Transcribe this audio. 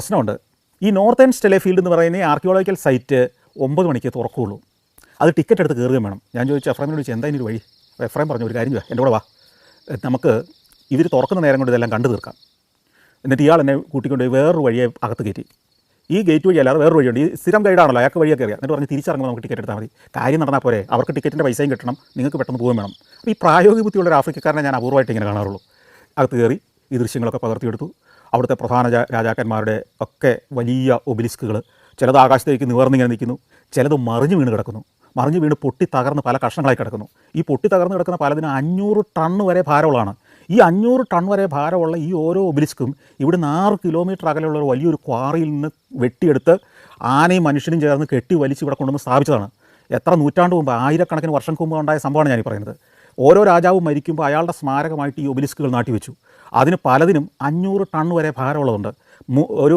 പ്രശ്നമുണ്ട്. ഈ northern സ്റ്റെലെ field എന്ന് പറയുന്ന ഈ ആർക്കിയോളജിക്കൽ സൈറ്റ് 9 മണിക്ക് തുറക്കുകയുള്ളൂ. അത് ടിക്കറ്റ് എടുത്ത് കയറുകയും വേണം. ഞാൻ ചോദിച്ചു എഫ്രൈമിനോട് ചോദിച്ചു എന്താ ഇതിനൊരു വഴി. അപ്പോൾ എഫ്രൈം പറഞ്ഞു ഒരു കാര്യം എൻ്റെ കൂടെ വാ, നമുക്ക് ഇവർ തുറക്കുന്ന നേരം കൊണ്ട് ഇതെല്ലാം കണ്ടു തീർക്കാം. എന്നിട്ട് ഇയാൾ എന്നെ കൂട്ടിക്കൊണ്ട് വേറൊരു വഴിയെ അകത്ത് കയറ്റി. ഈ ഗേറ്റ് വഴി അല്ലാതെ വേറൊരു വഴിയുണ്ട്. ഈ സ്ഥിരം ഗൈഡാണല്ലോ, അയാൾക്ക് വഴിയൊക്കെ അറിയാം. എന്നിട്ട് പറഞ്ഞ് തിരിച്ചിറങ്ങുമ്പോൾ നമുക്ക് ടിക്കറ്റ് എടുത്താൽ മതി, കാര്യം നടന്നാൽ പോരെ, അവർക്ക് ടിക്കറ്റിൻ്റെ പൈസയും കിട്ടണം, നിങ്ങൾക്ക് പെട്ടെന്ന് പോകാൻ വേണം. അപ്പോൾ ഈ പ്രായോഗിക ബുദ്ധിയുള്ള ഒരു ആഫ്രിക്കക്കാരനെ ഞാൻ അപൂർവമായിട്ട് ഇങ്ങനെ കാണാറുള്ളൂ. അകത്ത് കയറി ഈ ദൃശ്യങ്ങളൊക്കെ പകർത്തിയെടുത്തു. അവിടുത്തെ പ്രധാന രാജാക്കന്മാരുടെ ഒക്കെ വലിയ ഒബിലിസ്കുകൾ, ചിലത് ആകാശത്തേക്ക് നിവർന്നിങ്ങനെ നിൽക്കുന്നു, ചിലത് മറിഞ്ഞു വീണ് കിടക്കുന്നു, മറിഞ്ഞു വീണ് പൊട്ടി തകർന്ന് പല കഷ്ണങ്ങളായി കിടക്കുന്നു. ഈ പൊട്ടി തകർന്ന് കിടക്കുന്ന പലതിന് 500 ടണ്ണ് വരെ ഭാരമുള്ളതാണ്. ഈ 500 ടൺ വരെ ഭാരമുള്ള ഈ ഓരോ ഒബിലിസ്കും ഇവിടുന്ന് 6 കിലോമീറ്റർ അകലെയുള്ള ഒരു വലിയൊരു ക്വാറിയിൽ നിന്ന് വെട്ടിയെടുത്ത് ആനയും മനുഷ്യനും ചേർന്ന് കെട്ടി വലിച്ച് ഇവിടെ കൊണ്ടുവന്ന് സ്ഥാപിച്ചതാണ്. എത്ര നൂറ്റാണ്ട് മുമ്പ്, ആയിരക്കണക്കിന് വർഷങ്ങൾക്ക് മുമ്പ് ഉണ്ടായ സംഭവമാണ് ഞാനീ പറയുന്നത്. ഓരോ രാജാവും മരിക്കുമ്പോൾ അയാളുടെ സ്മാരകമായിട്ട് ഈ ഒബിലിസ്കുകൾ നാട്ടി വെച്ചു. അതിന് പലതിനും 500 ടൺ വരെ ഭാരമുള്ളതുണ്ട്. ഒരു